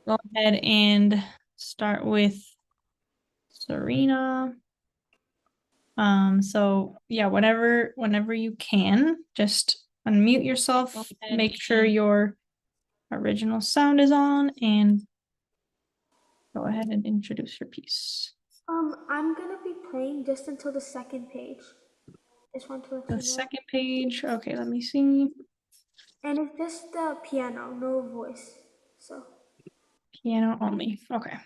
go ahead and start with Serena. So yeah, whenever you can, just unmute yourself, make sure your original sound is on, and go ahead and introduce your piece. I'm gonna be playing just until the second page. Just want to let The you know. second page. Okay, let me see. And it's just the piano, no voice. So, Piano only. Okay.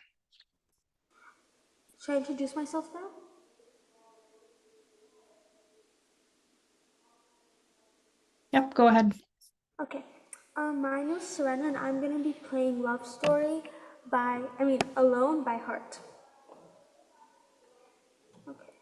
should I introduce myself now? Yep, go ahead. Okay. My name is Serena, and I'm gonna be playing Love Story Alone by Heart. Okay.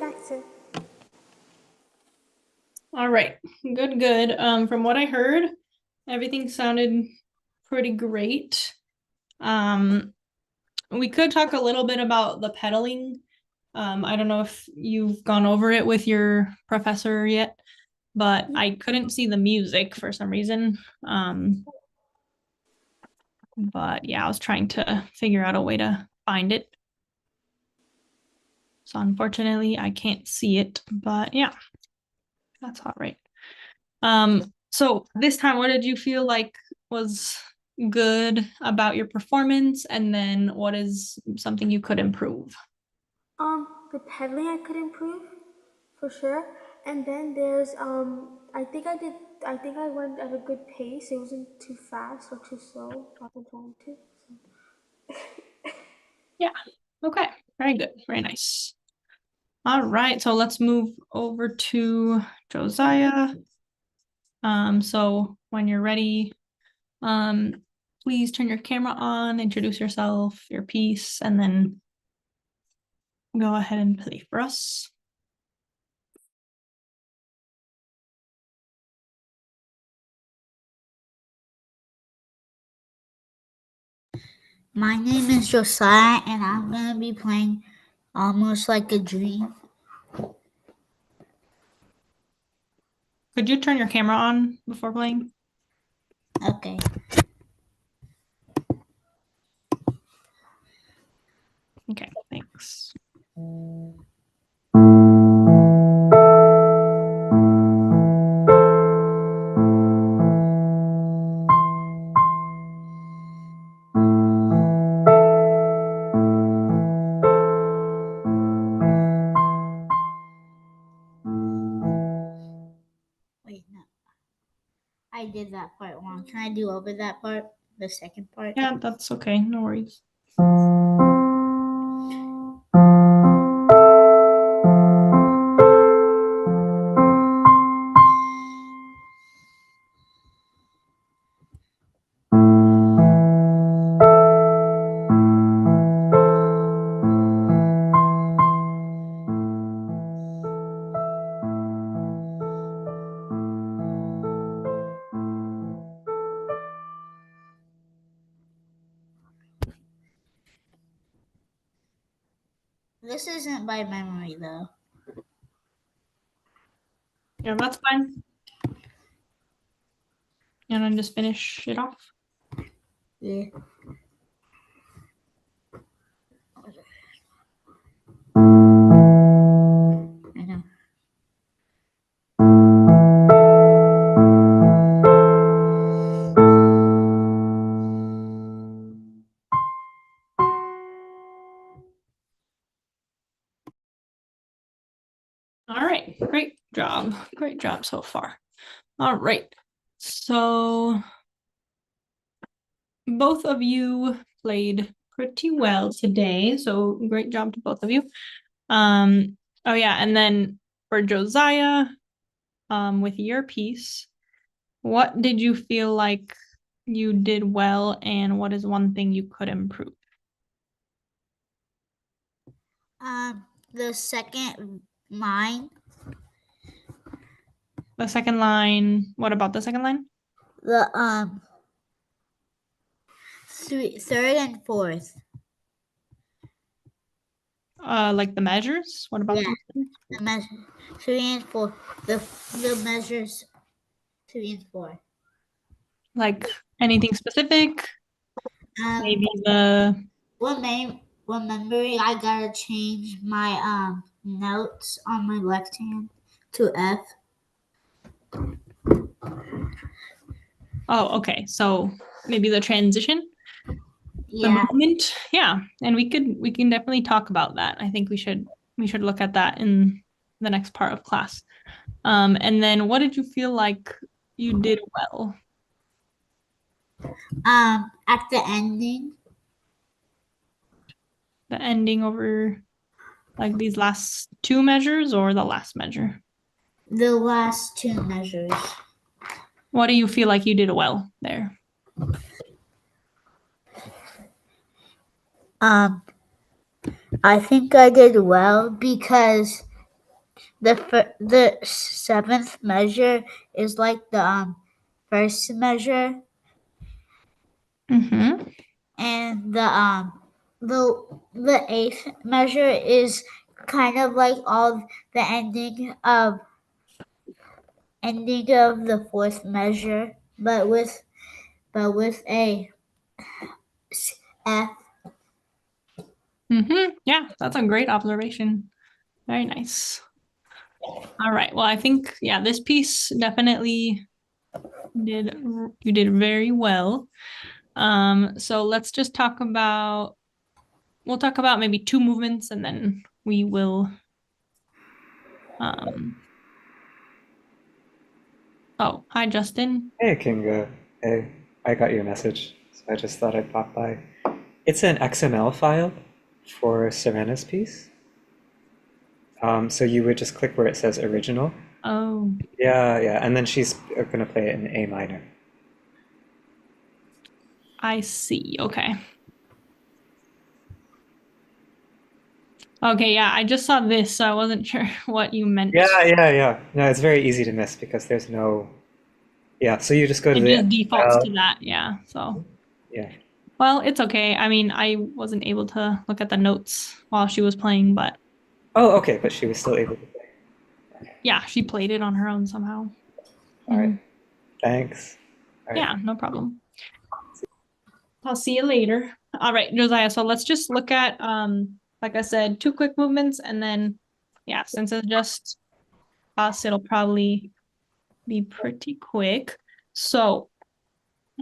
That's it. All right. Good, good. From what I heard, everything sounded pretty great. We could talk a little bit about the pedaling. I don't know if you've gone over it with your professor yet, but I couldn't see the music for some reason. But yeah, I was trying to figure out a way to find it. So unfortunately, I can't see it, but yeah, that's all right. So this time, what did you feel like was good about your performance? And then what is something you could improve? The pedaling I could improve for sure. And then there's I think I went at a good pace. It wasn't too fast or too slow. I was trying to. Yeah. Okay. Very good. Very nice. All right. So let's move over to Josiah. So when you're ready, um, please turn your camera on, introduce yourself, your piece, and then go ahead and play for us. My name is Josiah, and I'm going to be playing Almost Like a Dream. Could you turn your camera on before playing? Okay. Okay, thanks. I did that part wrong. Can I do over that part? The second part? Yeah, that's okay. No worries. This isn't by memory though. Yeah, that's fine. And then just finish it off. Yeah. I know. All right, great job. Great job so far. All right. So both of you played pretty well today. So great job to both of you. Oh yeah, and then for Josiah, with your piece, what did you feel like you did well, and what is one thing you could improve? The second line, The second line, what about the second line? the third and fourth. Like the measures? What about Yeah. them? The measure 3 and 4. The measures 3 and 4. Like anything specific? Maybe Um, the memory I gotta change my notes on my left hand to F. oh, okay. So maybe the transition, the Yeah. movement. Yeah. And we can definitely talk about that. I think we should look at that in the next part of class. And then what did you feel like you did well? At the ending, The ending over like these last two measures or the last measure? the last two measures. What do you feel like you did well there? I think I did well because the seventh measure is like the first measure, Mm-hmm. and the eighth measure is kind of like all the ending of the fourth measure, but with a F. Mm-hmm. Yeah, that's a great observation. Very nice. All right. Well, I think yeah, this piece definitely did you did very well. So let's just talk about we'll talk about maybe two movements and then we will um oh, hi Justin. Hey, Kinga. Hey, I got your message, so I just thought I'd pop by. It's an XML file for Savannah's piece. So you would just click where it says original. Oh, Yeah, and then she's gonna play it in A minor. I see. Okay. Okay, yeah, I just saw this, so I wasn't sure what you meant. Yeah. No, it's very easy to miss because there's no. Yeah, so you just go to It the just defaults to XML. that, yeah. So, Yeah. well, it's okay. I mean, I wasn't able to look at the notes while she was playing, but Oh, okay, but she was still able to play. yeah, she played it on her own somehow. All right. Mhm. Thanks. All right. Yeah, no problem. I'll see you later. All right, Josiah. So let's just look at like I said, two quick movements and then yeah, since it's just us, it'll probably be pretty quick. So,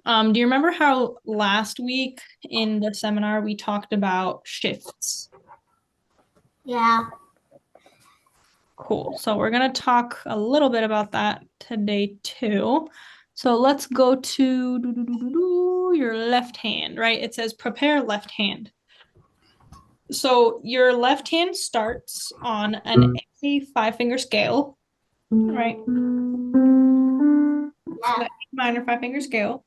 do you remember how last week in the seminar we talked about shifts? Yeah. Cool. So we're gonna talk a little bit about that today too. So let's go to your left hand, right? It says prepare left hand. So your left hand starts on an A 5-finger scale, right? So the A minor 5-finger scale.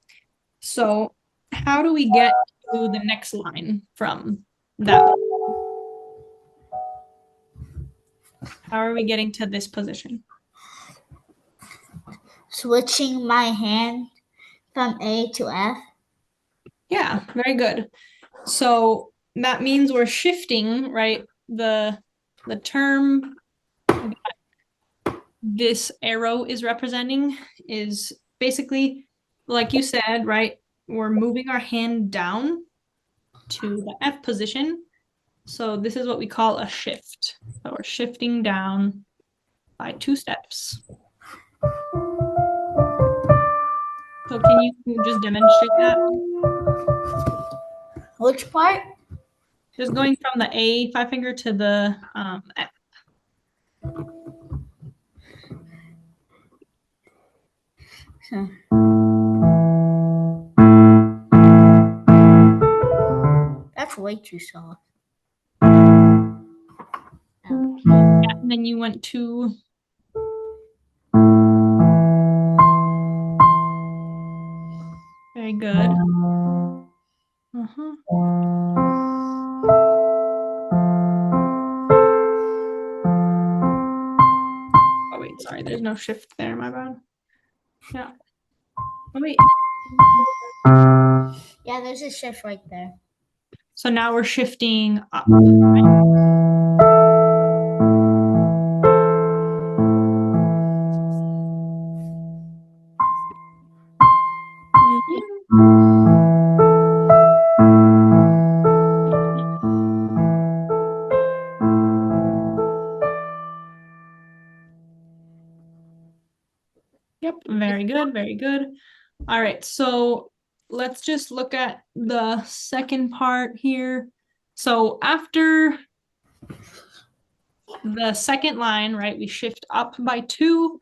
So how do we get to the next line from that one? How are we getting to this position? Switching my hand from A to F. Yeah, very good. So that means we're shifting, right? The term that this arrow is representing is basically, like you said, right? We're moving our hand down to the F position. So this is what we call a shift. So we're shifting down by 2 steps. So can you just demonstrate that? Which part? Just going from the A 5-finger to the F. That's way too soft. Yeah, and then you went to very good. Oh wait, sorry, there's no shift there, my bad. Yeah. Oh wait. Yeah, there's a shift right there. So now we're shifting up. Right? Yep, very good, very good. All right, so let's just look at the second part here. So after the second line, right, we shift up by 2.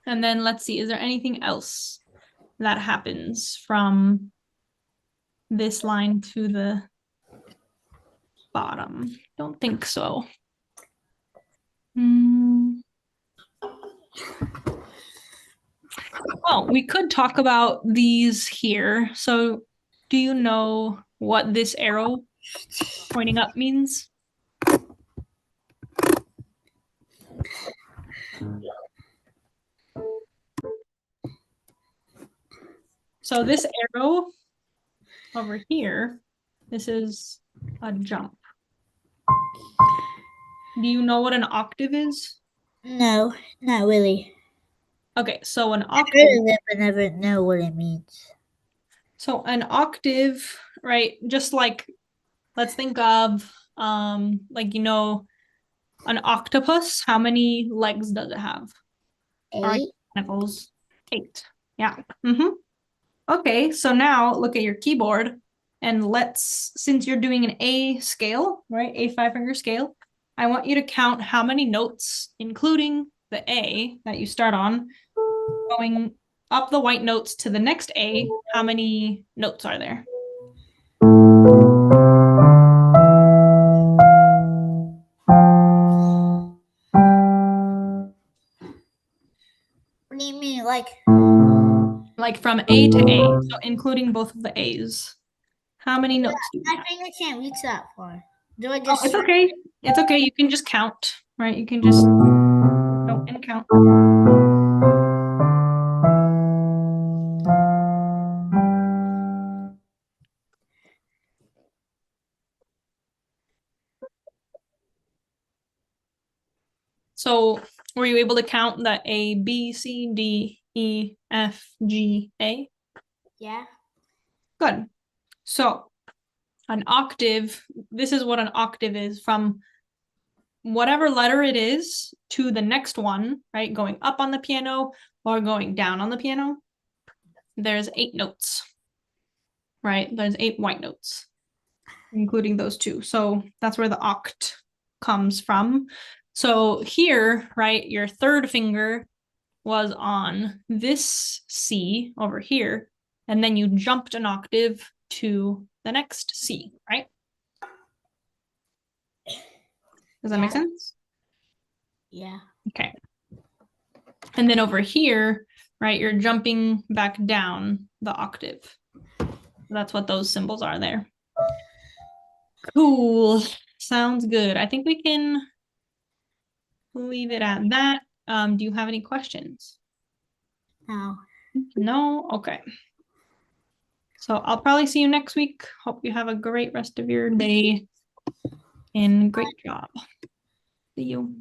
And then let's see, is there anything else that happens from this line to the bottom? Don't think so. Well, we could talk about these here. So do you know what this arrow pointing up means? So this arrow over here, this is a jump. Do you know what an octave is? No, not really. Okay, so an I octave. heard of it, but never know what it means. So an octave, right? Just like, let's think of, like, you know, an octopus. How many legs does it have? 8. Tentacles. 8. Yeah. Okay, so now look at your keyboard and let's, since you're doing an A scale, right? A 5-finger scale, I want you to count how many notes, including the A that you start on, going up the white notes to the next A. How many notes are there? What do you mean, like from A to A, so including both of the A's. How many notes do you my have? finger can't reach that far? Do I Oh, just? it's okay. It's okay. You can just count, right? You can just go and count. So were you able to count the A, B, C, D, E, F, G, A? Yeah. Good. So an octave, this is what an octave is, from whatever letter it is to the next one, right? Going up on the piano or going down on the piano. There's 8 notes, right? There's 8 white notes, including those 2. So that's where the oct comes from. So here, right, your third finger was on this C over here, and then you jumped an octave to the next C, right? Does that make Yeah. sense? Yeah. Okay. And then over here, right, you're jumping back down the octave. That's what those symbols are there. Cool. Sounds good. I think we can leave it at that. Do you have any questions? No. No? Okay. So I'll probably see you next week. Hope you have a great rest of your day and great job. See you.